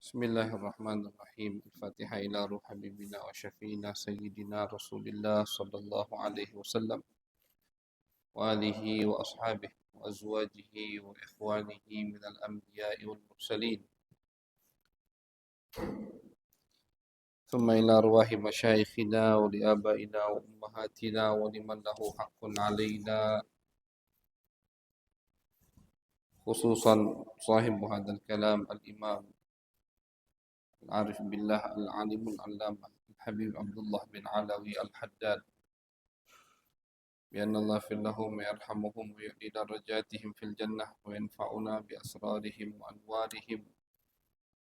بسم الله الرحمن الرحيم. الفاتحة إلى روح حبيبنا وشفينا سيدنا رسول الله صلى الله عليه وسلم وآله وأصحابه وأزواجه وإخوانه من الأنبياء والمرسلين، ثم إلى أرواح مشايخنا ولآبائنا وأمهاتنا ولمن له حق علينا، خصوصا صاحب هذا الكلام الإمام العارف بالله العالم العلامة الحبيب عبد الله بن علوي الحداد، بأن الله يغفر لهم ويرحمهم ويعلي درجاتهم في الجنة وينفعنا بأسرارهم وأنوارهم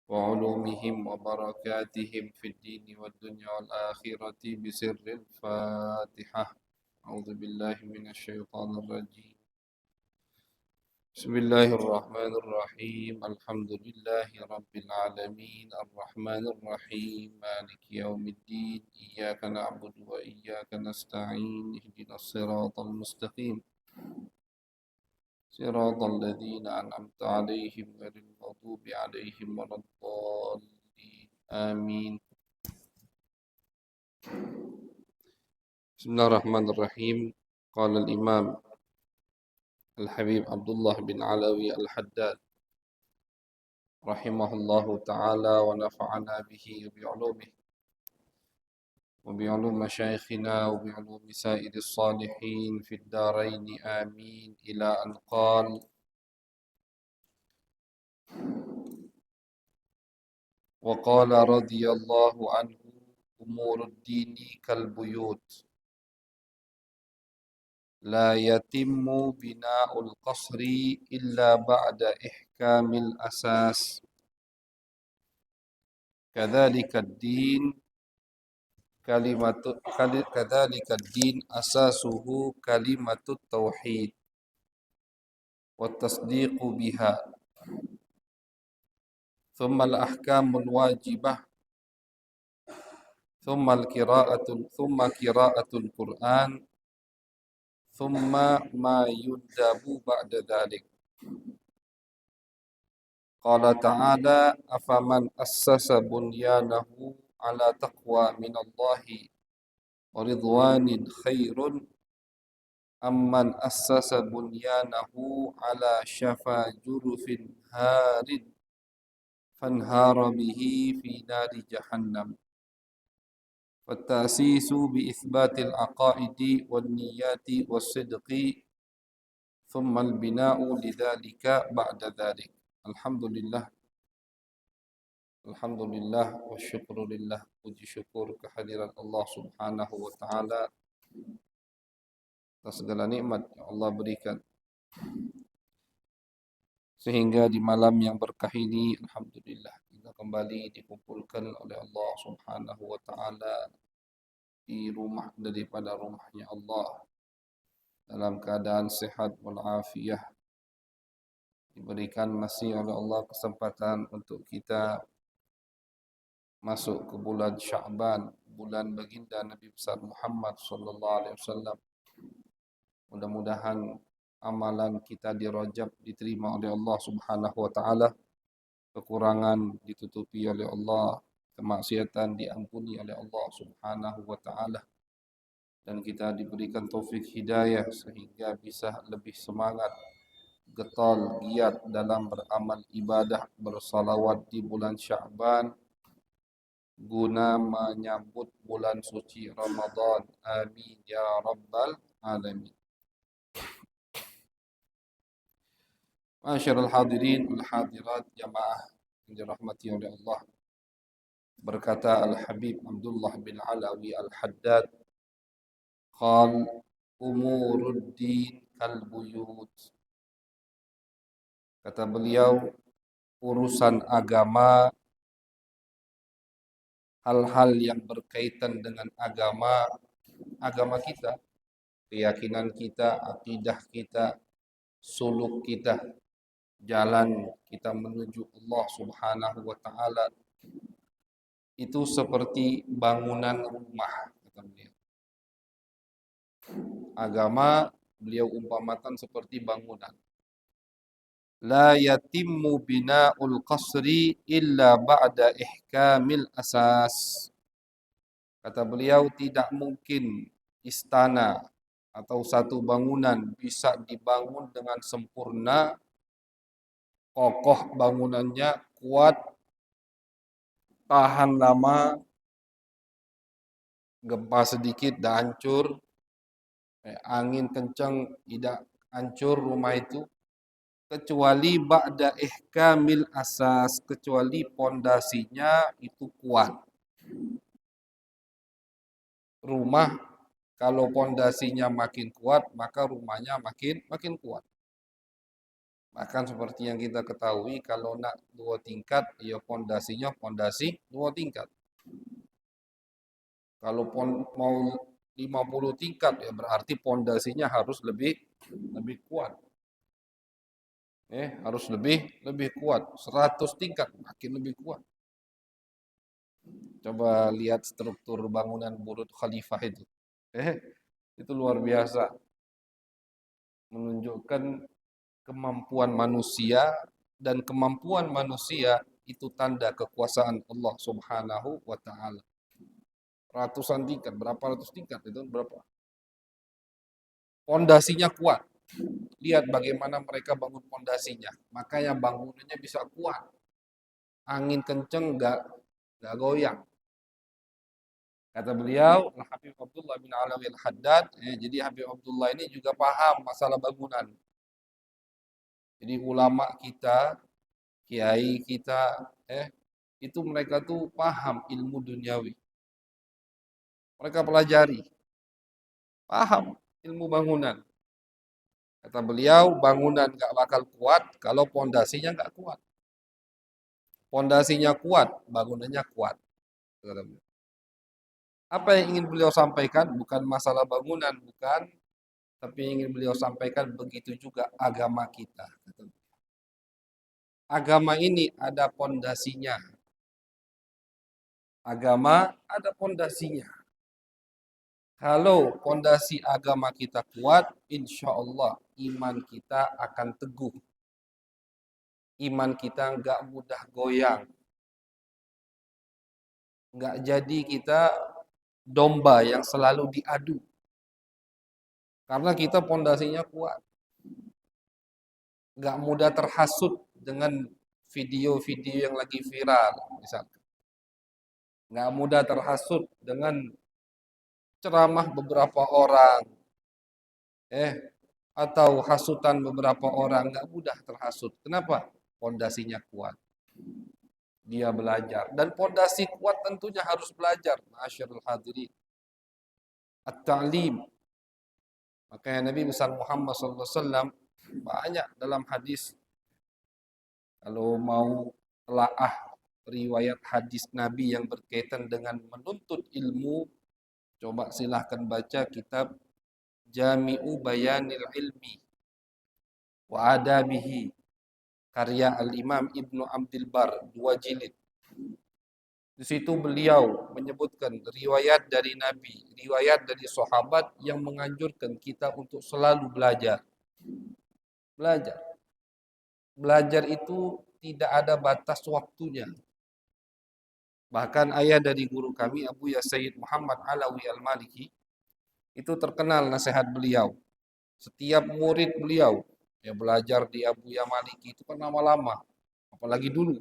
وعلومهم وبركاتهم في الدين والدنيا والآخرة بسر الفاتحة. أعوذ بالله من الشيطان الرجيم. بسم الله الرحمن الرحيم. الحمد لله رب العالمين الرحمن الرحيم مالك يوم الدين، إياك نعبد وإياك نستعين، اهدنا الصراط المستقيم صراط الذين أنعمت عليهم غير المغضوب عليهم ولا الضالين آمين. بسم الله الرحمن الرحيم. قال الإمام الحبيب عبد الله بن علوي الحداد رحمه الله تعالى ونفعنا به وبعلومه وبعلوم مشايخنا وبعلوم سائر الصالحين في الدارين آمين، إلى أن قال: وقال رضي الله عنه: أمور الدين كالبيوت، لا يتم بناء القصر إلا بعد إحكام الأساس، كذلك الدين كذلك الدين أساسه كلمة التوحيد والتصديق بها، ثم الأحكام الواجبة، ثم قراءة القرآن، ثم ما يندب بعد ذلك. قال تعالى: أفمن أسس بنيانه على تقوى من الله ورضوان خير أم من أسس بنيانه على شفا جرف هار فانهار به في نار جهنم. فالتأسيس بإثبات العقائد والنيات والصدق، ثم البناء لذلك بعد ذلك. الحمد لله. Alhamdulillah wa syukurillah, puji syukur kehadiran Allah subhanahu wa ta'ala atas segala nikmat yang Allah berikan, sehingga di malam yang berkah ini alhamdulillah kita kembali dikumpulkan oleh Allah subhanahu wa ta'ala di rumah daripada rumahnya Allah dalam keadaan sehat walafiat, diberikan masih oleh Allah kesempatan untuk kita masuk ke bulan Sya'ban, bulan baginda Nabi besar Muhammad sallallahu alaihi wasallam. Mudah-mudahan amalan kita di Rajab diterima oleh Allah Subhanahu wa taala, kekurangan ditutupi oleh Allah, kemaksiatan diampuni oleh Allah Subhanahu wa taala, dan kita diberikan taufik hidayah sehingga bisa lebih semangat, getol, giat dalam beramal ibadah, bersalawat di bulan Sya'ban guna menyambut bulan suci Ramadan. Amin ya rabbal alamin. Masyarul hadirin wal hadirat jamaah yang dirahmati oleh Allah. Berkata Al-Habib Abdullah bin Alawi Al-Haddad, qal umuruddin kal buyut. Kata beliau, urusan agama, hal-hal yang berkaitan dengan agama kita, keyakinan kita, akidah kita, suluk kita, jalan kita menuju Allah Subhanahu wa taala, itu seperti bangunan rumah, kata beliau. Agama beliau umpamakan seperti bangunan. la yatimmu bina'ul qasri illa ba'da ihkamil asas. Kata beliau, tidak mungkin istana atau satu bangunan bisa dibangun dengan sempurna, kokoh bangunannya, kuat, tahan lama, gempa sedikit dah hancur, angin kencang tidak hancur rumah itu, kecuali ba'da ihkamil asas, kecuali pondasinya itu kuat. Rumah kalau pondasinya makin kuat, maka rumahnya makin kuat. Bahkan seperti yang kita ketahui, kalau nak 2 tingkat, ya pondasinya pondasi 2 tingkat. Kalau mau 50 tingkat, ya berarti pondasinya harus lebih kuat. Harus lebih kuat. 100 tingkat makin lebih kuat. Coba lihat struktur bangunan Burj Khalifah itu. Itu luar biasa. Menunjukkan kemampuan manusia, dan kemampuan manusia itu tanda kekuasaan Allah Subhanahu wa taala. Ratusan tingkat, berapa ratus tingkat itu berapa? Pondasinya kuat. Lihat bagaimana mereka bangun pondasinya. Makanya bangunannya bisa kuat. Angin kenceng enggak goyang. Kata beliau, Habib Abdullah bin Alawi Al-Haddad, jadi Habib Abdullah ini juga paham masalah bangunan. Jadi ulama kita, kiai kita, itu mereka tuh paham ilmu duniawi. Mereka pelajari, paham ilmu bangunan. Kata beliau, bangunan gak bakal kuat kalau pondasinya gak kuat. Pondasinya kuat, bangunannya kuat. Apa yang ingin beliau sampaikan? Bukan masalah bangunan, bukan. Tapi yang ingin beliau sampaikan, begitu juga agama kita. Agama ini ada pondasinya. Agama ada pondasinya. Kalau pondasi agama kita kuat, insya Allah iman kita akan teguh. Iman kita nggak mudah goyang. Nggak jadi kita domba yang selalu diadu. Karena kita pondasinya kuat. Nggak mudah terhasut dengan video-video yang lagi viral, misalkan. Nggak mudah terhasut dengan ceramah beberapa orang, atau hasutan beberapa orang, nggak mudah terhasut. Kenapa? Pondasinya kuat. Dia belajar, dan pondasi kuat tentunya harus belajar. Masyarul hadirin, at-ta'lim. Makanya Nabi besar Muhammad SAW banyak dalam hadis, kalau mau telaah riwayat hadis Nabi yang berkaitan dengan menuntut ilmu, coba silahkan baca kitab Jami'u Bayanil Ilmi wa Adabihi, karya Al-Imam Ibnu Abdul Bar, 2 jilid. Di situ beliau menyebutkan riwayat dari Nabi, riwayat dari sahabat yang menganjurkan kita untuk selalu belajar. Belajar. Belajar itu tidak ada batas waktunya. Bahkan ayah dari guru kami, Abu Ya Sayyid Muhammad Alawi Al-Maliki, itu terkenal nasihat beliau. Setiap murid beliau yang belajar di Abu Ya Maliki itu kan lama-lama. Apalagi dulu.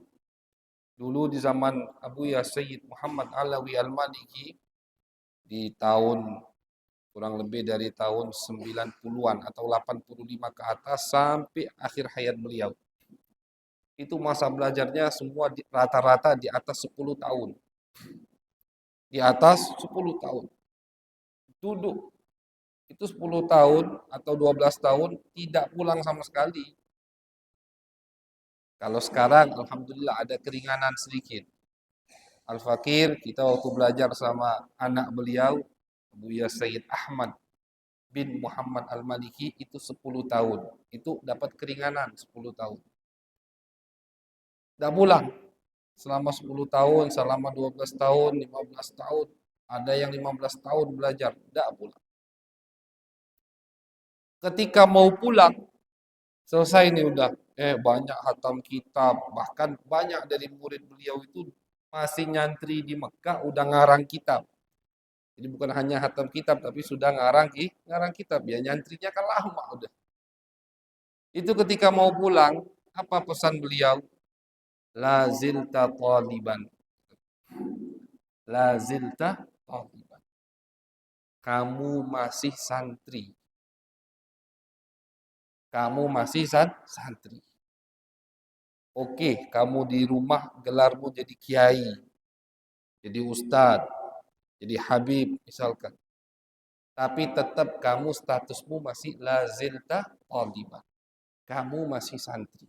Dulu di zaman Abu Ya Sayyid Muhammad Alawi Al-Maliki, di tahun kurang lebih dari tahun 90-an atau 85 ke atas sampai akhir hayat beliau. Itu masa belajarnya semua rata-rata di atas 10 tahun. Di atas 10 tahun. Duduk. Itu 10 tahun atau 12 tahun tidak pulang sama sekali. Kalau sekarang alhamdulillah ada keringanan sedikit. Al-Fakir, kita waktu belajar sama anak beliau, Buya Sayyid Ahmad bin Muhammad Al-Maliki, itu 10 tahun. Itu dapat keringanan 10 tahun. Tidak pulang. Selama 10 tahun, selama 12 tahun, 15 tahun. Ada yang 15 tahun belajar. Tidak pulang. Ketika mau pulang, selesai ini udah. banyak hatam kitab, bahkan banyak dari murid beliau itu masih nyantri di Mekah udah ngarang kitab. Jadi bukan hanya hatam kitab tapi sudah ngarang kitab ya, nyantrinya kan lama udah. Itu ketika mau pulang, apa pesan beliau? La zilta taliban. La zilta taliban. Kamu masih santri. Kamu masih santri. Oke, kamu di rumah gelarmu jadi kiai, jadi ustadz, jadi habib misalkan. Tapi tetap kamu statusmu masih lazilta taliban. Kamu masih santri.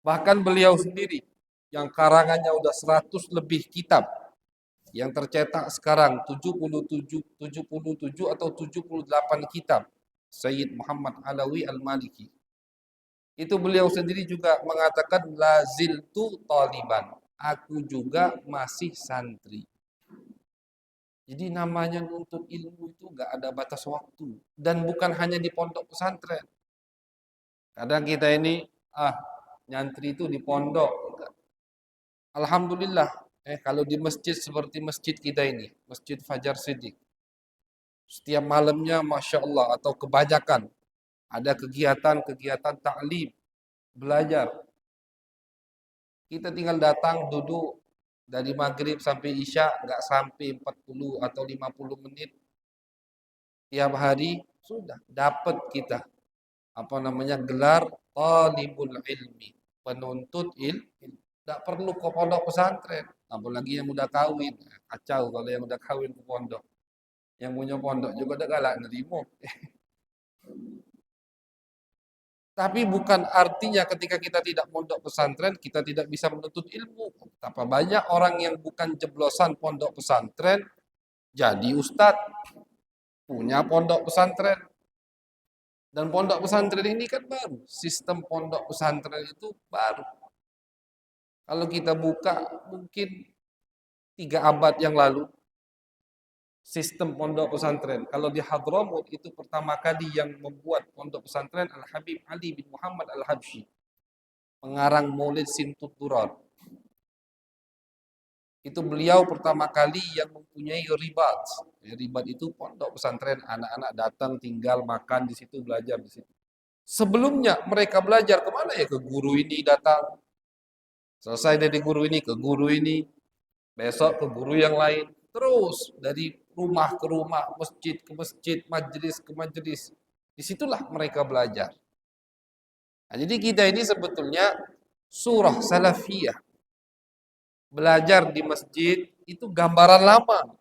Bahkan beliau sendiri yang karangannya udah 100 lebih kitab yang tercetak sekarang 77 atau 78 kitab. Sayyid Muhammad Alawi Al-Maliki. Itu beliau sendiri juga mengatakan laziltu taliban. Aku juga masih santri. Jadi namanya nuntut ilmu itu gak ada batas waktu. Dan bukan hanya di pondok pesantren. Kadang kita ini, nyantri itu di pondok. Alhamdulillah, kalau di masjid seperti masjid kita ini, Masjid Fajar Siddiq. Setiap malamnya Masya Allah atau kebanyakan ada kegiatan-kegiatan taklim, belajar. Kita tinggal datang, duduk dari maghrib sampai isya, nggak sampai 40 atau 50 menit. Tiap hari sudah dapat kita gelar talibul ilmi, penuntut ilmu. Tidak perlu ke pondok pesantren, apalagi yang udah kawin. Kacau kalau yang udah kawin ke pondok. Yang punya pondok juga udah galak nerimo. Tapi bukan artinya ketika kita tidak pondok pesantren, kita tidak bisa menuntut ilmu. Betapa banyak orang yang bukan jeblosan pondok pesantren, jadi ustadz, punya pondok pesantren. Dan pondok pesantren ini kan baru. Sistem pondok pesantren itu baru. Kalau kita buka mungkin 3 abad yang lalu, sistem pondok pesantren. Kalau di Hadramut itu pertama kali yang membuat pondok pesantren Al-Habib Ali bin Muhammad Al-Habsyi, pengarang Maulid Simtud Durar. Itu beliau pertama kali yang mempunyai ribat. Ribat itu pondok pesantren, anak-anak datang tinggal makan di situ, belajar di situ. Sebelumnya mereka belajar kemana ya? Ke guru ini datang. Selesai dari guru ini ke guru ini. Besok ke guru yang lain. Terus dari rumah ke rumah, masjid ke masjid, majelis ke majelis. Disitulah mereka belajar. Nah, jadi kita ini sebetulnya surah salafiyah. Belajar di masjid itu gambaran lama.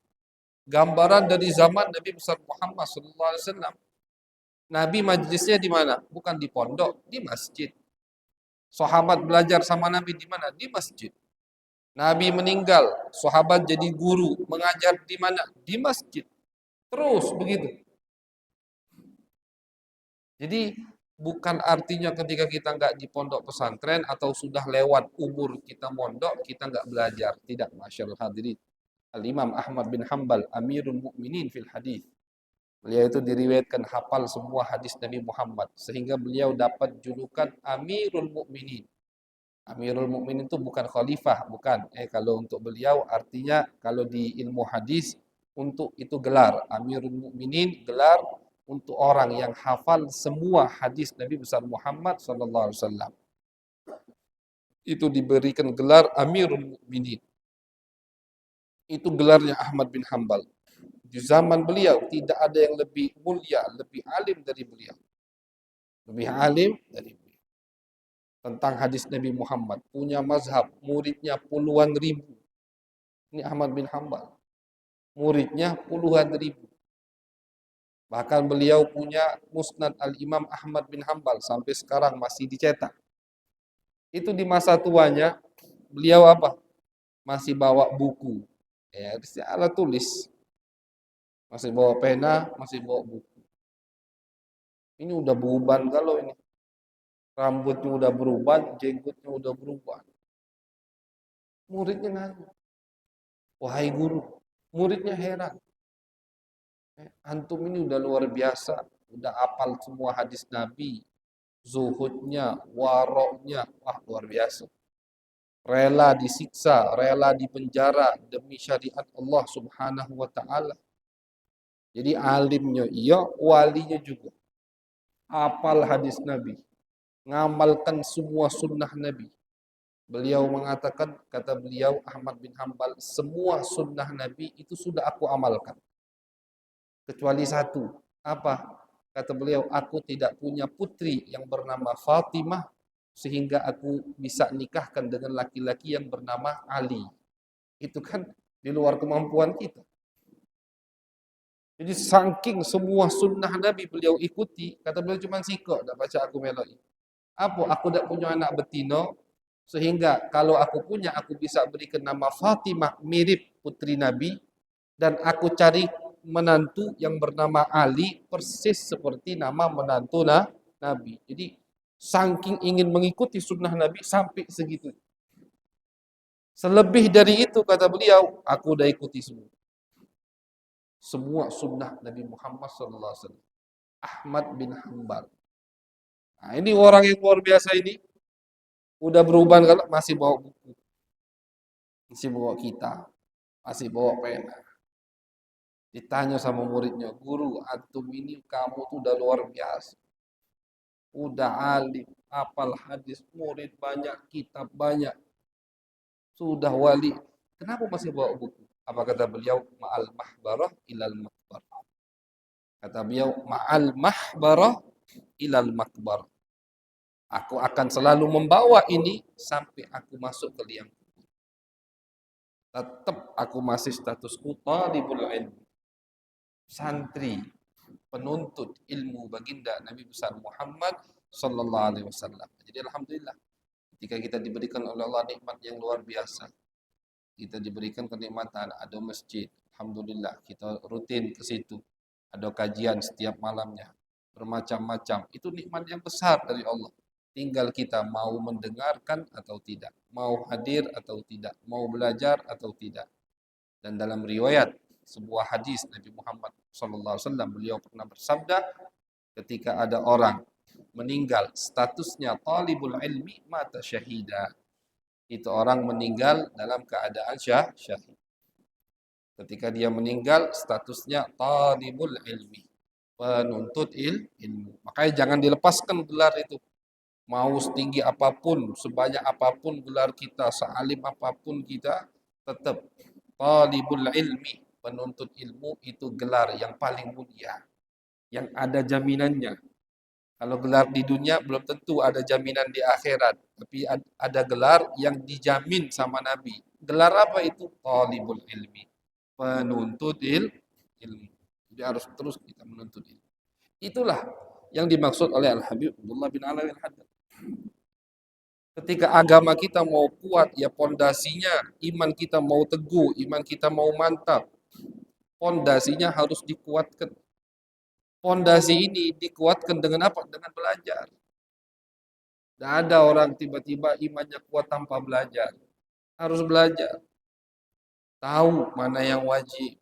Gambaran dari zaman Nabi besar Muhammad SAW. Nabi majelisnya di mana? Bukan di pondok, di masjid. Sahabat belajar sama Nabi di mana? Di masjid. Nabi meninggal, sahabat jadi guru, mengajar di mana? Di masjid. Terus begitu. Jadi bukan artinya ketika kita nggak di pondok pesantren atau sudah lewat umur kita mondok, kita nggak belajar. Tidak, masyaallah hadirin. Al-Imam Ahmad bin Hanbal, Amirul Mukminin fil hadis. Beliau itu diriwayatkan hafal semua hadis Nabi Muhammad sehingga beliau dapat julukan Amirul Mukminin. Amirul Mukminin itu bukan khalifah, bukan. Kalau untuk beliau artinya kalau di ilmu hadis untuk itu gelar. Amirul Mukminin gelar untuk orang yang hafal semua hadis Nabi besar Muhammad sallallahu alaihi wasallam. Itu diberikan gelar Amirul Mukminin. Itu gelarnya Ahmad bin Hanbal. Di zaman beliau tidak ada yang lebih mulia, lebih alim dari beliau. Lebih alim dari beliau. Tentang hadis Nabi Muhammad. Punya mazhab, muridnya puluhan ribu. Ini Ahmad bin Hanbal. Muridnya puluhan ribu. Bahkan beliau punya Musnad Al-Imam Ahmad bin Hanbal. Sampai sekarang masih dicetak. Itu di masa tuanya, beliau apa? Masih bawa buku. Ya, alat tulis. Masih bawa pena, masih bawa buku. Ini udah beruban kalau ini. Rambutnya udah berubah, jenggotnya udah berubah. Muridnya nanya, wahai guru, muridnya heran. Antum ini udah luar biasa, udah hafal semua hadis Nabi, zuhudnya, waroknya, wah luar biasa. Rela disiksa, rela dipenjara demi syariat Allah Subhanahu wa taala. Jadi alimnya iya, walinya juga. Hafal hadis Nabi, ngamalkan semua sunnah Nabi. Beliau mengatakan, kata beliau Ahmad bin Hambal, semua sunnah Nabi itu sudah aku amalkan. Kecuali satu. Apa? Kata beliau, aku tidak punya putri yang bernama Fatimah sehingga aku bisa nikahkan dengan laki-laki yang bernama Ali. Itu kan di luar kemampuan kita. Jadi saking semua sunnah Nabi beliau ikuti, kata beliau cuma sikok, tak baca aku meloi. Apa? Aku tak punya anak betino, sehingga kalau aku punya, aku bisa berikan nama Fatimah mirip putri Nabi, dan aku cari menantu yang bernama Ali persis seperti nama menantu Nabi. Jadi saking ingin mengikuti sunnah Nabi sampai segitu. Selebih dari itu kata beliau, aku udah ikuti semua. Semua sunnah Nabi Muhammad SAW. Ahmad bin Hanbal. Nah, ini orang yang luar biasa ini. Udah berubah kalau masih bawa buku. Masih bawa kitab. Masih bawa pena. Ditanya sama muridnya, guru, antum ini kamu tuh udah luar biasa. Udah alim, hafal hadis, murid banyak, kitab banyak. Sudah wali. Kenapa masih bawa buku? Apa kata beliau? Ma'al mahbarah ilal makbarah. Kata beliau, ma'al mahbarah ilal makbarah. Aku akan selalu membawa ini sampai aku masuk ke liang kubur. Tetap aku masih statusku talibul ilmi. Santri, penuntut ilmu baginda Nabi besar Muhammad sallallahu alaihi wasallam. Jadi alhamdulillah ketika kita diberikan oleh Allah nikmat yang luar biasa. Kita diberikan kenikmatan, ada masjid. Alhamdulillah kita rutin ke situ. Ada kajian setiap malamnya. Bermacam-macam. Itu nikmat yang besar dari Allah. Tinggal kita mau mendengarkan atau tidak, mau hadir atau tidak, mau belajar atau tidak. Dan dalam riwayat sebuah hadis Nabi Muhammad SAW beliau pernah bersabda, ketika ada orang meninggal statusnya talibul ilmi mata syahida, itu orang meninggal dalam keadaan syahid. Ketika dia meninggal statusnya talibul ilmi, penuntut ilmu. Makanya jangan dilepaskan gelar itu. Mau setinggi apapun, sebanyak apapun gelar kita, sealim apapun kita, tetap talibul ilmi, penuntut ilmu itu gelar yang paling mulia, yang ada jaminannya. Kalau gelar di dunia belum tentu ada jaminan di akhirat, tapi ada gelar yang dijamin sama Nabi. Gelar apa itu? Talibul ilmi, penuntut ilmu. Jadi harus terus kita menuntut ilmu. Itulah yang dimaksud oleh Al-Habib Abdullah bin Alawi Al-Haddad. Ketika agama kita mau kuat, ya pondasinya iman kita mau teguh, iman kita mau mantap. Pondasinya harus dikuatkan. Pondasi ini dikuatkan dengan apa? Dengan belajar. Tidak ada orang tiba-tiba imannya kuat tanpa belajar. Harus belajar. Tahu mana yang wajib,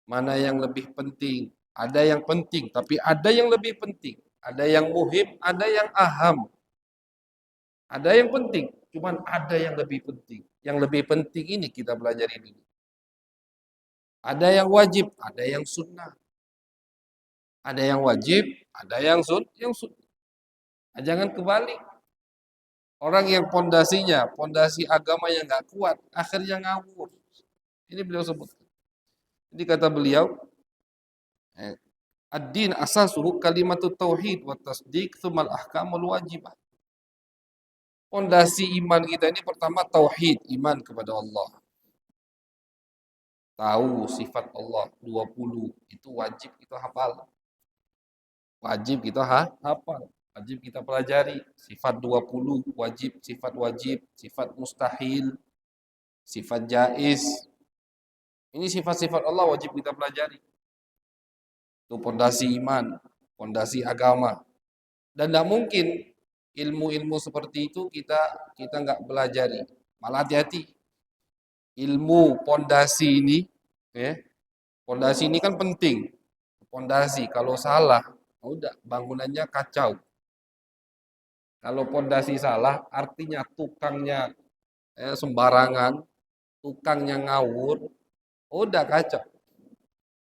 mana yang lebih penting. Ada yang penting, tapi ada yang lebih penting. Ada yang muhim, ada yang aham. Ada yang penting, cuman ada yang lebih penting. Yang lebih penting ini kita belajar ini. Ada yang wajib, ada yang sunnah. Ada yang wajib, ada yang sunnah. Jangan kebalik. Orang yang pondasi agama yang nggak kuat, akhirnya ngawur. Ini beliau sebut. Jadi kata beliau, ad-din asasuhu kalimatut tauhid wa tasdiq tsumal ahkamul wajibah. Pondasi iman kita ini pertama tauhid, iman kepada Allah. Tahu sifat Allah 20 itu wajib kita hafal. Wajib kita hafal. Wajib kita pelajari. Sifat 20 wajib, sifat mustahil, sifat jaiz. Ini sifat-sifat Allah wajib kita pelajari. Itu pondasi iman, pondasi agama. Dan tidak mungkin ilmu-ilmu seperti itu kita nggak pelajari. Malah hati-hati. Ilmu pondasi ini, ya, pondasi ini kan penting. Pondasi kalau salah, udah bangunannya kacau. Kalau pondasi salah, artinya tukangnya sembarangan, tukangnya ngawur, udah kacau.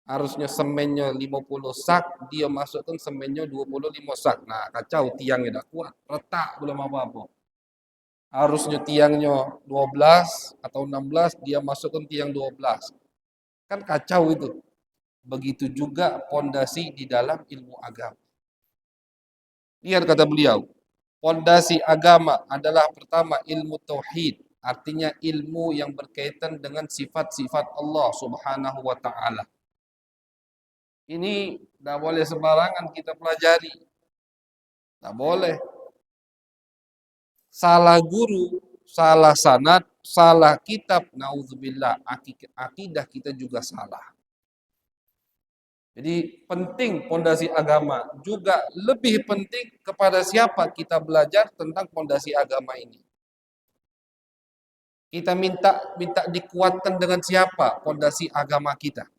Harusnya semennya 50 sak, dia masukkan semennya 25 sak. Nah, kacau, tiangnya tidak kuat, retak belum apa-apa. Harusnya tiangnya 12 atau 16, dia masukkan tiang 12. Kan kacau itu. Begitu juga pondasi di dalam ilmu agama. Lihat kata beliau, pondasi agama adalah pertama ilmu tauhid, artinya ilmu yang berkaitan dengan sifat-sifat Allah Subhanahu wa taala. Ini tidak boleh sembarangan kita pelajari. Tidak boleh. Salah guru, salah sanad, salah kitab, naudzubillah, akidah kita juga salah. Jadi penting pondasi agama, juga lebih penting kepada siapa kita belajar tentang pondasi agama ini. Kita minta dikuatkan dengan siapa pondasi agama kita.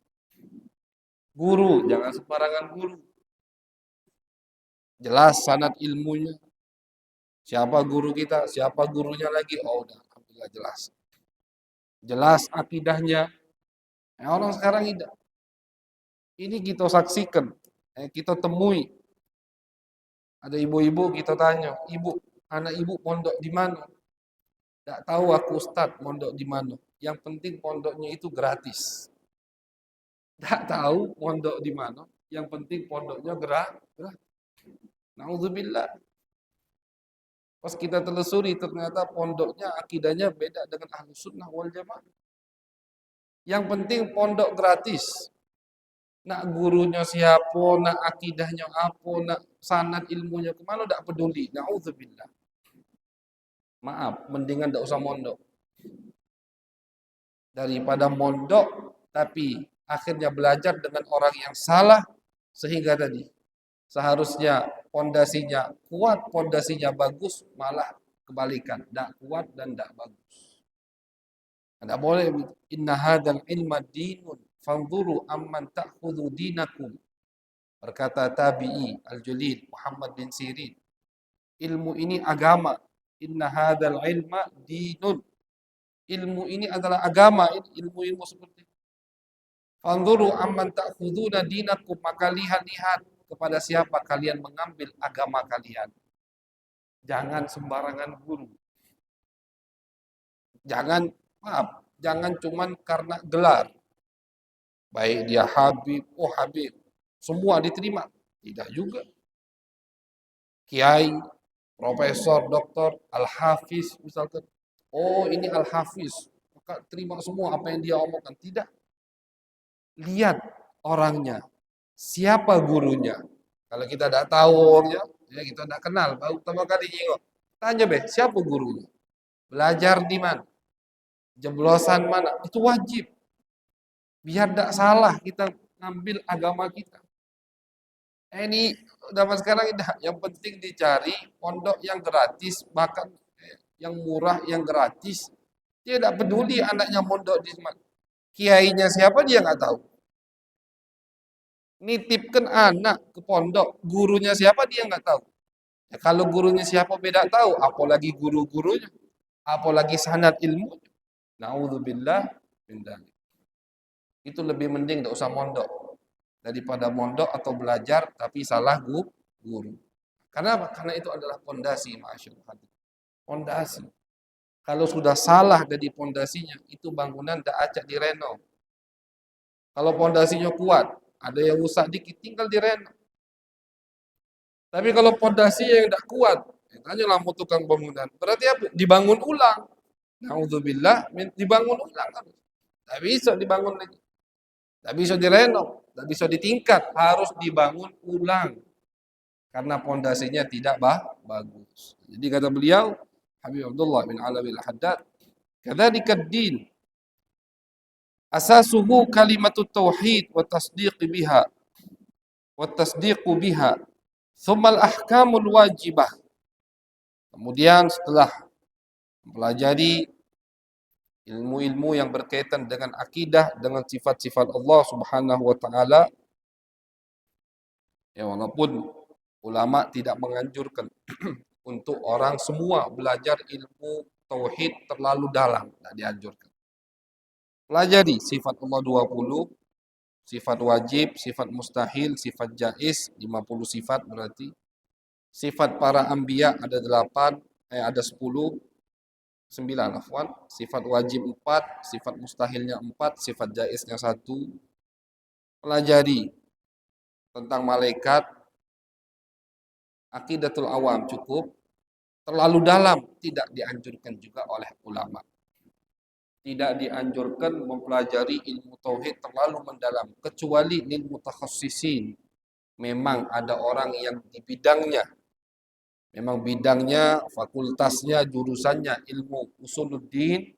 Guru, jangan sembarangan guru. Jelas sanad ilmunya. Siapa guru kita, siapa gurunya lagi. Oh, udah, alhamdulillah jelas. Jelas akidahnya. Orang sekarang tidak. Ini kita saksikan, kita temui. Ada ibu-ibu kita tanya, ibu, anak ibu pondok di mana? Tidak tahu aku ustad pondok di mana. Yang penting pondoknya itu gratis. Tidak tahu pondok di mana. Yang penting pondoknya gratis. Nauzubillah. Pas kita telusuri ternyata pondoknya akidahnya beda dengan Ahlus Sunnah wal Jamaah. Yang penting pondok gratis. Nak gurunya siapa, nak akidahnya apa, nak sanad ilmunya kemana, tidak peduli. Nauzubillah. Maaf, mendingan tidak usah mondok. Daripada mondok, tapi akhirnya belajar dengan orang yang salah, sehingga tadi seharusnya pondasinya kuat, pondasinya bagus, malah kebalikan, tidak kuat dan tidak bagus. Tidak boleh. Inna hadzal ilma dinun, fanzuru amman ta'khudhu dinakum. Berkata tabi'i al-jalil Muhammad bin Sirin, ilmu ini agama. Inna hadzal ilma dinun. Ilmu ini adalah agama, ilmu-ilmu seperti itu. Fanzuru amman ta'khuduna dinakum, maka lihat-lihat kepada siapa kalian mengambil agama kalian. Jangan sembarangan guru. Jangan cuman karena gelar. Baik dia Habib, oh Habib, semua diterima. Tidak juga. Kiai, profesor, doktor, Al-Hafiz misalkan. Oh, ini Al-Hafiz, maka terima semua apa yang dia omongkan. Tidak. Lihat orangnya. Siapa gurunya? Kalau kita tidak tahu orangnya, ya kita tidak kenal, baru pertama kali nyengok. Tanya siapa gurunya? Belajar di mana? Jeblosan mana? Itu wajib. Biar tidak salah kita ngambil agama kita. Ini zaman sekarang tidak. Yang penting dicari pondok yang gratis, bahkan yang murah, yang gratis. Dia tidak peduli anaknya mondok di mana. Kiainya siapa dia nggak tahu. Nitipkan anak ke pondok, gurunya siapa dia nggak tahu. Ya, kalau gurunya siapa beda tahu, apalagi guru-gurunya, apalagi sanad ilmu. Nauzubillah min dzalik. Itu lebih mending tidak usah mondok daripada mondok atau belajar tapi salah guru. Karena apa? Karena itu adalah pondasi, masyaallah. Pondasi. Kalau sudah salah dari pondasinya, itu bangunan tidak acak direnov. Kalau pondasinya kuat, ada yang rusak dikit, tinggal direnov. Tapi kalau pondasi yang tidak kuat, tanyalah mau tukang bangunan. Berarti apa? Dibangun ulang. Nauzubillah, dibangun ulang. Tidak bisa dibangun lagi. Tidak bisa direnov, tidak bisa ditingkat, harus dibangun ulang. Karena pondasinya tidak bagus. Jadi kata beliau, Habib Abdullah bin Alawi al-Haddad, kadzalika ad-din asasuhu kalimatut tauhid wa tasdiqu biha thumma al-ahkamul wajibah. Kemudian setelah mempelajari ilmu-ilmu yang berkaitan dengan akidah, dengan sifat-sifat Allah Subhanahu wa taala, ya walaupun ulama tidak menganjurkan untuk orang semua belajar ilmu tauhid terlalu dalam, tidak dianjurkan. Pelajari sifat Allah 20, sifat wajib, sifat mustahil, sifat jaiz, 50 sifat berarti. Sifat para anbiya ada 8, ada 10, 9 afwan. Sifat wajib 4, sifat mustahilnya 4, sifat jaiznya 1. Pelajari tentang malaikat, aqidatul awam cukup. Terlalu dalam tidak dianjurkan juga oleh ulama. Tidak dianjurkan mempelajari ilmu tauhid terlalu mendalam kecuali lil mutakhassisin. Memang ada orang yang di bidangnya, memang bidangnya, fakultasnya, jurusannya ilmu usuluddin,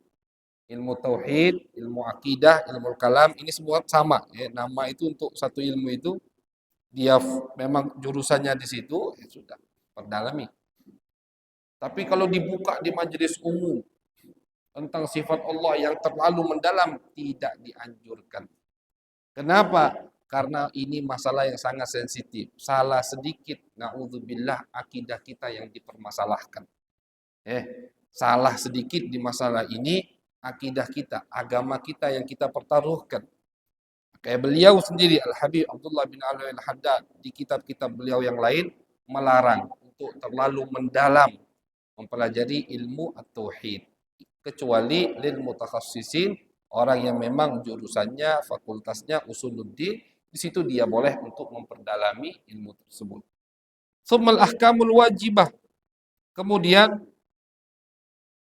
ilmu tauhid, ilmu akidah, ilmu kalam, ini semua sama ya. Nama itu untuk satu ilmu itu dia memang jurusannya di situ, ya sudah, perdalami. Tapi kalau dibuka di majelis umum tentang sifat Allah yang terlalu mendalam tidak dianjurkan. Kenapa? Karena ini masalah yang sangat sensitif. Salah sedikit, naudzubillah, akidah kita yang dipermasalahkan. Salah sedikit di masalah ini, akidah kita, agama kita yang kita pertaruhkan. Kayak beliau sendiri, Al-Habib Abdullah bin Alwi Al-Haddad, di kitab-kitab beliau yang lain, melarang untuk terlalu mendalam mempelajari ilmu at-tauhid. Kecuali lil mutakhassisin, orang yang memang jurusannya, fakultasnya usuluddin, di situ dia boleh untuk memperdalami ilmu tersebut. Tsummal ahkamul wajibah. Kemudian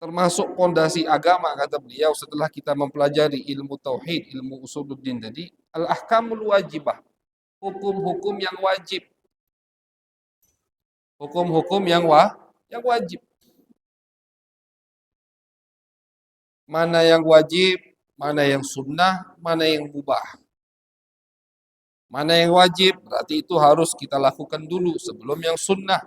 termasuk pondasi agama kata beliau setelah kita mempelajari ilmu tauhid, ilmu usuluddin tadi, al ahkamul wajibah. Hukum-hukum yang wajib. Hukum-hukum yang wajib. Mana yang wajib, mana yang sunnah, mana yang mubah. Mana yang wajib, berarti itu harus kita lakukan dulu sebelum yang sunnah.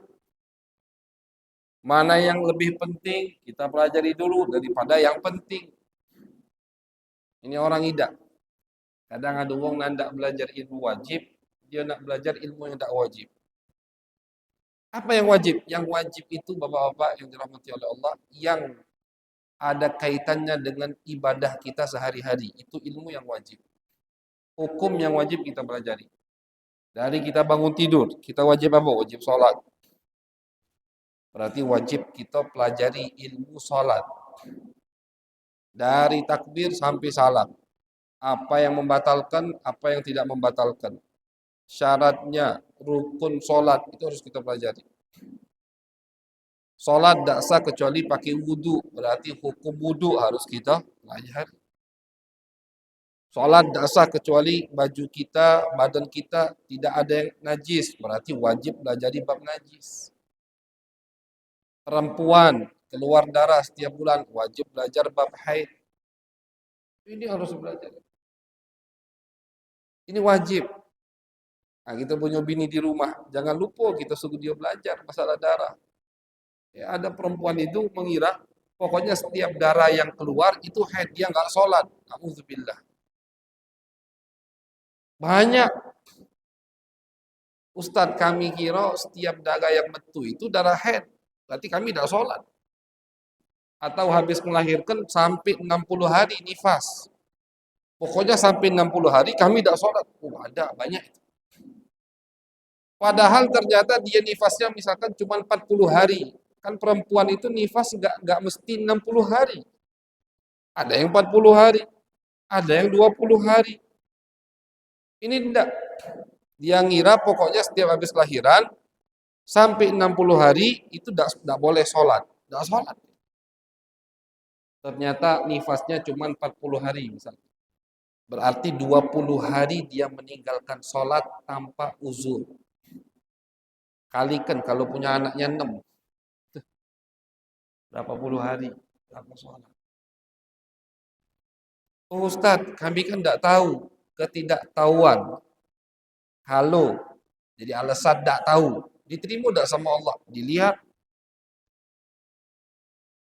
Mana yang lebih penting, kita pelajari dulu daripada yang penting. Ini orang idak. Kadang ada orang nak belajar ilmu wajib, dia nak belajar ilmu yang tak wajib. Apa yang wajib? Yang wajib itu bapak-bapak yang dirahmati oleh Allah, yang ada kaitannya dengan ibadah kita sehari-hari. Itu ilmu yang wajib. Hukum yang wajib kita pelajari. Dari kita bangun tidur, kita wajib apa? Wajib sholat. Berarti wajib kita pelajari ilmu sholat. Dari takbir sampai salam. Apa yang membatalkan, apa yang tidak membatalkan. Syaratnya, rukun sholat, itu harus kita pelajari. Sholat tidak sah kecuali pakai wudu. Berarti hukum wudu harus kita pelajari. Sholat tidak sah kecuali baju kita, badan kita tidak ada yang najis. Berarti wajib belajar bab najis. Perempuan keluar darah setiap bulan, wajib belajar bab haid. Ini harus belajar. Ini wajib. Nah, kita punya bini di rumah, jangan lupa kita suruh dia belajar masalah darah. Ya, ada perempuan itu mengira pokoknya setiap darah yang keluar itu haid, dia nggak sholat. Alhamdulillah. Banyak ustadz kami kira setiap darah yang metu itu darah haid. Berarti kami tidak sholat. Atau habis melahirkan sampai 60 hari nifas. Pokoknya sampai 60 hari kami tidak sholat. Oh, ada banyak. Padahal ternyata dia nifasnya misalkan cuma 40 hari. Kan perempuan itu nifas nggak mesti 60 hari. Ada yang 40 hari. Ada yang 20 hari. Ini tidak. Dia ngira pokoknya setiap habis lahiran sampai 60 hari itu tidak boleh sholat. Tidak sholat. Ternyata nifasnya cuma 40 hari misalnya. Berarti 20 hari dia meninggalkan sholat tanpa uzur. Kalikan kalau punya anaknya 6. Berapa puluh hari tanpa sholat. Oh Ustadz, kami kan tidak tahu. Ketidaktahuan. Halo. Jadi alasan tidak tahu. Diterima tidak sama Allah? Dilihat.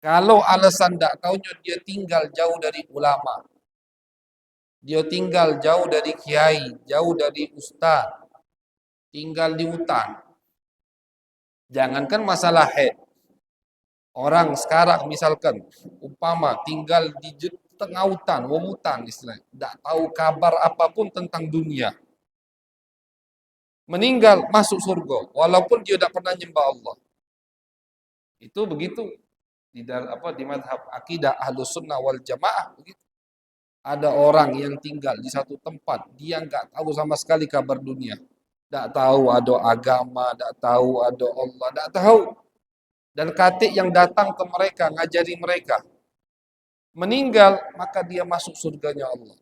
Kalau alasan tidak tahunya dia tinggal jauh dari ulama. Dia tinggal jauh dari kiai, jauh dari ustaz. Tinggal di hutan. Jangankan masalah haid. Orang sekarang misalkan umpama tinggal di tengah hutan, wemutan istilahnya, tidak tahu kabar apapun tentang dunia. Meninggal masuk surga walaupun dia tidak pernah nyembah Allah. Itu begitu di dalam di mazhab akidah Ahlus Sunnah wal Jamaah begitu. Ada orang yang tinggal di satu tempat, dia nggak tahu sama sekali kabar dunia. Tidak tahu ada agama, tidak tahu ada Allah, tidak tahu. Dan khatib yang datang ke mereka, ngajari mereka, meninggal, maka dia masuk surganya Allah.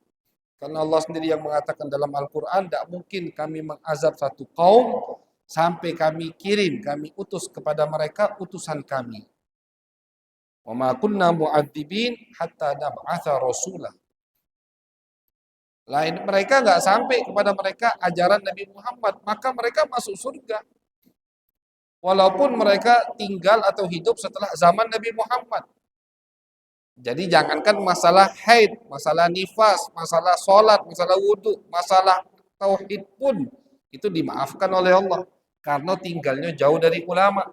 Karena Allah sendiri yang mengatakan dalam Al-Quran, tidak mungkin kami mengazab satu kaum, sampai kami kirim, kami utus kepada mereka utusan kami. Wa ma kunna mu'adzibin hatta nab'atha rasulah. Lain mereka nggak sampai kepada mereka ajaran Nabi Muhammad, maka mereka masuk surga. Walaupun mereka tinggal atau hidup setelah zaman Nabi Muhammad. Jadi jangankan masalah haid, masalah nifas, masalah sholat, masalah wudhu, masalah tauhid pun itu dimaafkan oleh Allah. Karena tinggalnya jauh dari ulama.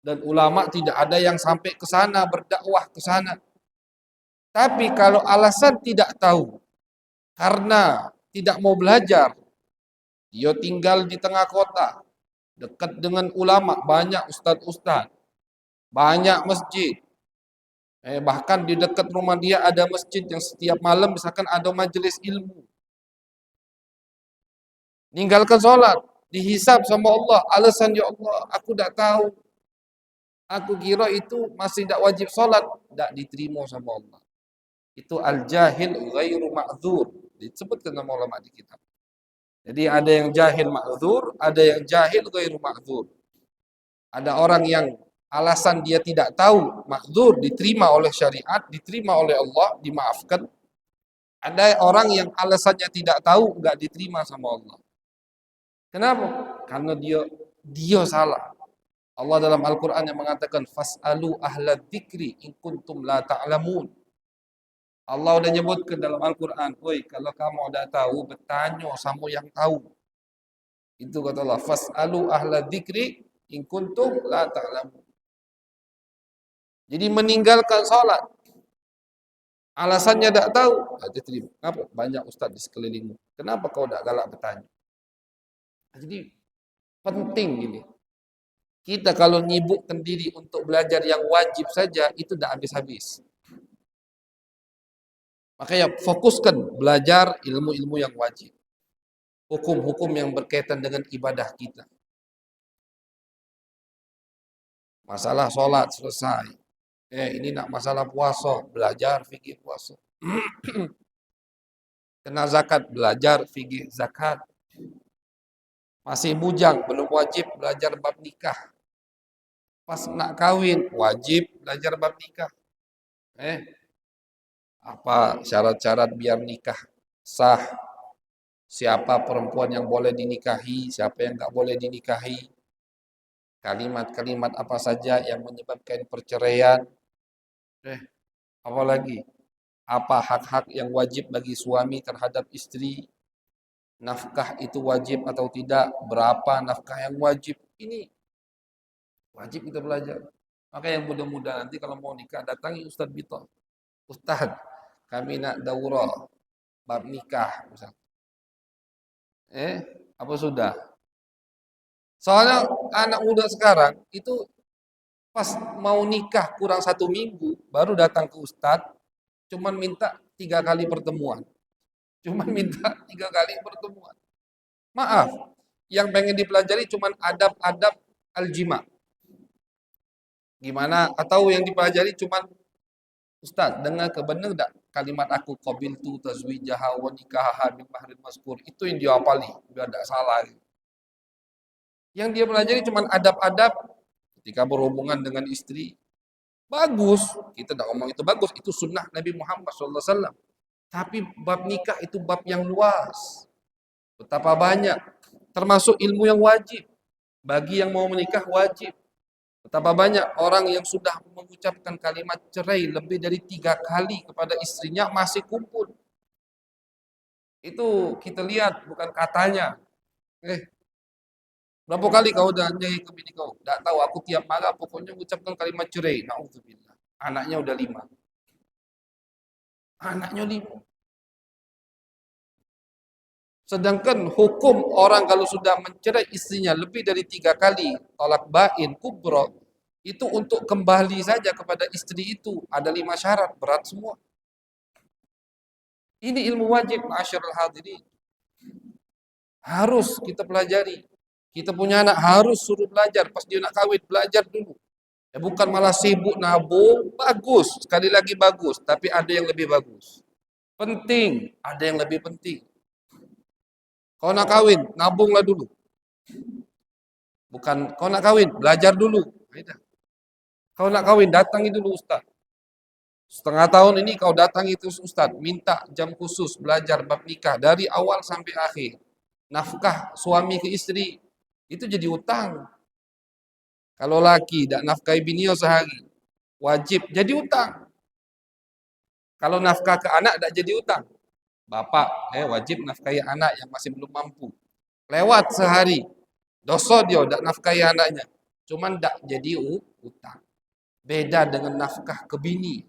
Dan ulama tidak ada yang sampai ke sana, berdakwah ke sana. Tapi kalau alasan tidak tahu, karena tidak mau belajar, dia tinggal di tengah kota, dekat dengan ulama, banyak ustadz-ustadz, banyak masjid. Bahkan di dekat rumah dia ada masjid yang setiap malam misalkan ada majelis ilmu. Ninggalkan sholat, dihisab sama Allah. Alasan, ya Allah, aku tidak tahu. Aku kira itu masih tidak wajib sholat. Tidak diterima sama Allah. Itu al-jahil ghairu ma'dzur. Disebutkan nama ulama di kitab. Jadi ada yang jahil ma'dzur, ada yang jahil ghairu ma'dzur. Ada orang yang alasan dia tidak tahu, ma'dzur, diterima oleh syariat, diterima oleh Allah, dimaafkan. Ada orang yang alasannya tidak tahu, enggak diterima sama Allah. Kenapa? Karena dia salah. Allah dalam Al-Quran yang mengatakan fas'alu ahla dzikri in kuntum la ta'lamun. Allah udah nyebutkan dalam Al-Quran, woi kalau kamu udah tahu, bertanya sama yang tahu. Itu kata Allah, fas'alu ahla dzikri in kuntum la ta'lamun. Jadi meninggalkan sholat, alasannya tidak tahu, ada terima. Kenapa? Banyak ustaz di sekelilingmu. Kenapa kau tidak galak bertanya? Jadi penting ini. Kita kalau nyibukkan diri untuk belajar yang wajib saja, itu tidak habis-habis. Makanya fokuskan belajar ilmu-ilmu yang wajib. Hukum-hukum yang berkaitan dengan ibadah kita. Masalah sholat selesai. Ini nak masalah puasa, belajar fikih puasa. Kena zakat, belajar fikih zakat. Masih bujang, belum wajib belajar bab nikah. Pas nak kawin, wajib belajar bab nikah. Apa syarat-syarat biar nikah sah? Siapa perempuan yang boleh dinikahi, siapa yang nggak boleh dinikahi? Kalimat-kalimat apa saja yang menyebabkan perceraian? Apalagi? Apa hak-hak yang wajib bagi suami terhadap istri? Nafkah itu wajib atau tidak? Berapa nafkah yang wajib? Ini wajib kita belajar. Maka yang muda-muda nanti kalau mau nikah datangi Ustadz Bito. Ustadz, kami nak daurah bab nikah misalnya. Apa sudah? Soalnya anak muda sekarang itu pas mau nikah kurang 1 minggu baru datang ke Ustadz, cuman minta 3 kali pertemuan. Cuman minta 3 kali pertemuan. Maaf, yang pengen dipelajari cuman adab-adab al-jima. Gimana? Atau yang dipelajari cuman Ustaz, dengar kebenar enggak kalimat aku qabil tu tazwijaha wa nikahaha min mahrin mazkur. Itu yang dia hafali, udah enggak salah. Yang dia pelajari cuma adab-adab ketika berhubungan dengan istri. Bagus, kita tidak ngomong itu bagus, itu sunnah Nabi Muhammad SAW. Tapi bab nikah itu bab yang luas. Betapa banyak, termasuk ilmu yang wajib. Bagi yang mau menikah wajib. Betapa banyak orang yang sudah mengucapkan kalimat cerai lebih dari 3 kali kepada istrinya masih kumpul. Itu kita lihat bukan katanya. Berapa kali kau udah nyai ke bini kau? Tak tahu, aku tiap malam pokoknya ucapkan kalimat cerai. Na'udzubillah. Anaknya udah 5. Anaknya 5. Sedangkan hukum orang kalau sudah mencerai istrinya lebih dari 3 kali, tolak bain, kubro, itu untuk kembali saja kepada istri itu. Ada 5 syarat, berat semua. Ini ilmu wajib, ma'asyiral hadirin. Harus kita pelajari. Kita punya anak harus suruh belajar. Pas dia nak kawin, belajar dulu. Ya bukan malah sibuk nabung, bagus. Sekali lagi bagus, tapi ada yang lebih bagus. Penting, ada yang lebih penting. Kau nak kawin, nabunglah dulu. Bukan kau nak kawin, belajar dulu. Beda. Kau nak kawin, datangi dulu ustaz. Setengah tahun ini kau datangi itu ustaz, minta jam khusus belajar bab nikah dari awal sampai akhir. Nafkah suami ke istri itu jadi utang. Kalau laki tak nafkahi bininya sehari, wajib jadi utang. Kalau nafkah ke anak tak jadi utang. Bapak wajib nafkahi anak yang masih belum mampu. Lewat sehari, dosa dia tak nafkahi anaknya. Cuman tak jadi utang. Beda dengan nafkah ke bini.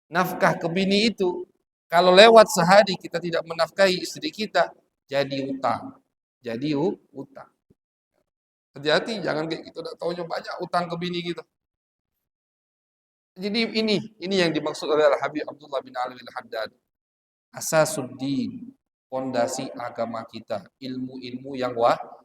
Nafkah ke bini itu, kalau lewat sehari kita tidak menafkahi istri kita, jadi utang. Jadi utang. Hati-hati, jangan kayak gitu. Tak tahunya banyak utang ke bini kita. Jadi ini yang dimaksud oleh Al-Habib Abdullah bin Ali Al-Haddad. Asasuddin, pondasi agama kita, ilmu-ilmu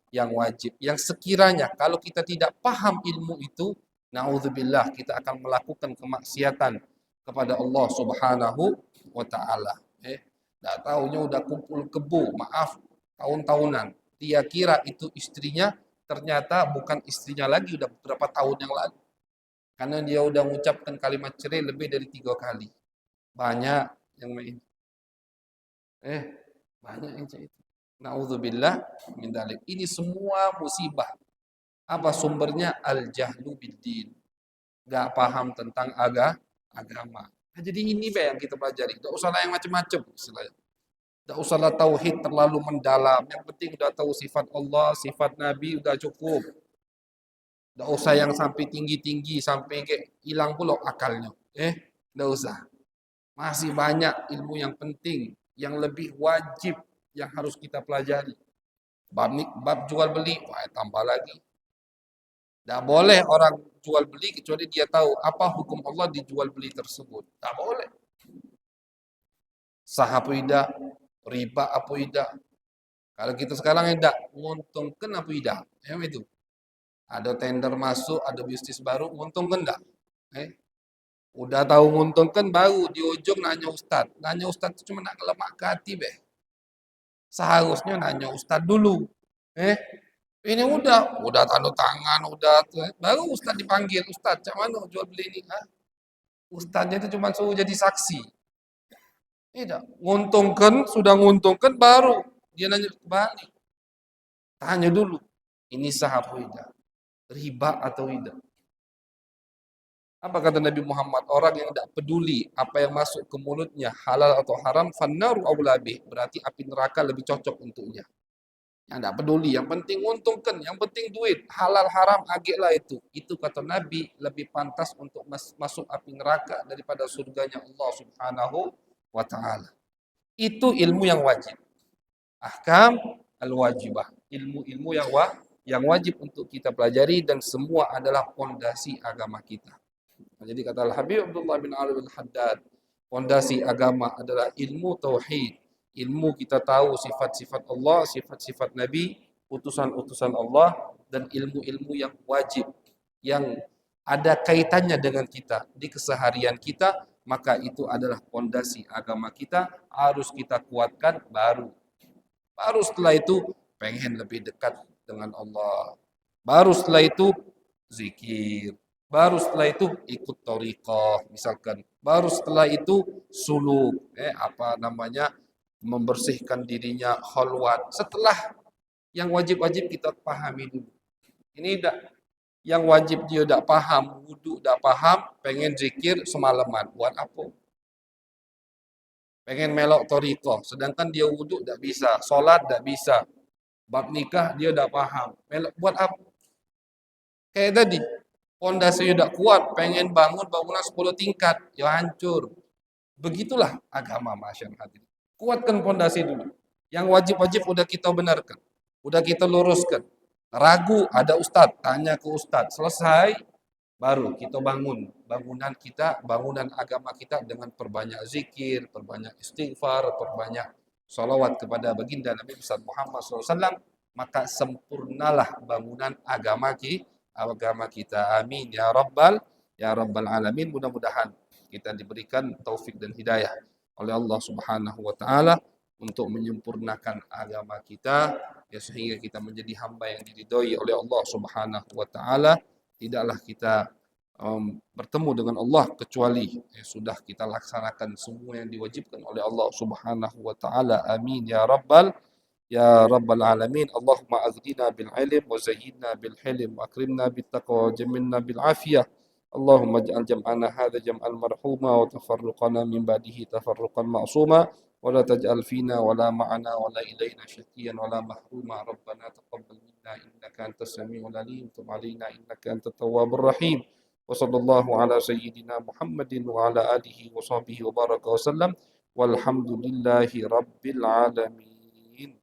yang wajib. Yang sekiranya kalau kita tidak paham ilmu itu, naudzubillah kita akan melakukan kemaksiatan kepada Allah Subhanahu wa taala. Tak tahunya udah kumpul kebo, maaf, tahun-tahunan. Dia kira itu istrinya, ternyata bukan istrinya lagi, udah beberapa tahun yang lalu. Karena dia udah mengucapkan kalimat cerai lebih dari 3 kali. Banyak yang main. Banyak yang kayak itu. Nauzubillah min dzalik. Ini semua musibah. Apa sumbernya? Al-jahlu biddin. Gak paham tentang agama. Nah, jadi ini yang kita pelajari. Tidak usahlah yang macam-macam istilahnya. Tidak usahlah tauhid terlalu mendalam. Yang penting udah tahu sifat Allah, sifat Nabi udah cukup. Tidak usah yang sampai tinggi-tinggi sampai kayak hilang pula akalnya. Tidak usah. Masih banyak ilmu yang penting, yang lebih wajib yang harus kita pelajari. Bab jual beli, tambah lagi. Tidak boleh orang jual beli kecuali dia tahu apa hukum Allah di jual beli tersebut. Tidak boleh. Sah apa tidak, riba apa tidak. Kalau kita sekarang tidak, menguntungkan apa tidak. Itu. Ada tender masuk, ada bisnis baru, menguntungkan tidak? Udah tahu menguntungkan baru di ujung nanya ustad. Nanya ustad itu cuma nak ngelemak ke hati beh. Seharusnya nanya ustad dulu. Ini udah tanda tangan, udah baru ustad dipanggil, ustad, cak mana jual beli ini? Ustadnya itu cuma suruh jadi saksi. Tidak, nguntungkan, sudah nguntungkan baru dia nanya kembali. Tanya dulu, ini sah atau tidak? Riba atau tidak? Apa kata Nabi Muhammad? Orang yang tidak peduli apa yang masuk ke mulutnya, halal atau haram, fannaru aulabih. Berarti api neraka lebih cocok untuknya. Yang tidak peduli, yang penting untungkan, yang penting duit, halal haram agaklah itu. Itu kata Nabi lebih pantas untuk masuk api neraka daripada surganya Allah Subhanahu wa taala. Itu ilmu yang wajib. Ahkam al-wajibah. Ilmu-ilmu yang wajib untuk kita pelajari dan semua adalah pondasi agama kita. Jadi kata Al-Habib Abdullah bin Ali Al-Haddad, fondasi agama adalah ilmu tauhid. Ilmu kita tahu sifat-sifat Allah, sifat-sifat Nabi, utusan-utusan Allah, dan ilmu-ilmu yang wajib, yang ada kaitannya dengan kita di keseharian kita, maka itu adalah fondasi agama kita, harus kita kuatkan baru. Baru setelah itu pengen lebih dekat dengan Allah. Baru setelah itu zikir. Baru setelah itu ikut thariqah misalkan. Baru setelah itu suluk, membersihkan dirinya khalwat. Setelah yang wajib-wajib kita pahami dulu. Ini tidak yang wajib dia tidak paham, wudu tidak paham, pengen zikir semalaman. Buat apa? Pengen melok thariqah, sedangkan dia wudu tidak bisa, sholat tidak bisa. Bab nikah dia udah paham. Buat apa? Kayak tadi, pondasi udah kuat, pengen bangun bangunan 10 tingkat, ya hancur. Begitulah agama masyarakat ini. Kuatkan pondasi dulu. Yang wajib-wajib udah kita benarkan. Udah kita luruskan. Ragu ada ustadz, tanya ke ustadz. Selesai, baru kita bangun. Bangunan kita, bangunan agama kita dengan perbanyak zikir, perbanyak istighfar, perbanyak salawat kepada baginda Nabi Muhammad SAW. Maka sempurnalah bangunan agama kita. Amin ya rabbal alamin. Mudah-mudahan kita diberikan taufik dan hidayah oleh Allah Subhanahu wa taala untuk menyempurnakan agama kita ya sehingga kita menjadi hamba yang diridhoi oleh Allah Subhanahu wa taala. Tidaklah kita bertemu dengan Allah kecuali sudah kita laksanakan semua yang diwajibkan oleh Allah Subhanahu wa taala. Amin ya rabbal alamin. Allahumma aghdina bil ilm wa zayyinna bil hilm wa akrimna bit taqwa wa jammilna bil afiyah. اللهم اجعل جمعنا هذا جمعا مرحوما وتفرقنا من بعده تفرقا معصوما ولا تجعل فينا ولا معنا ولا إلينا شقيا ولا محروما. ربنا تقبل منا إنك أنت السميع العليم وتب علينا إنك أنت التواب الرحيم. وصلى الله على سيدنا محمد وعلى آله وصحبه وبارك وسلم والحمد لله رب العالمين.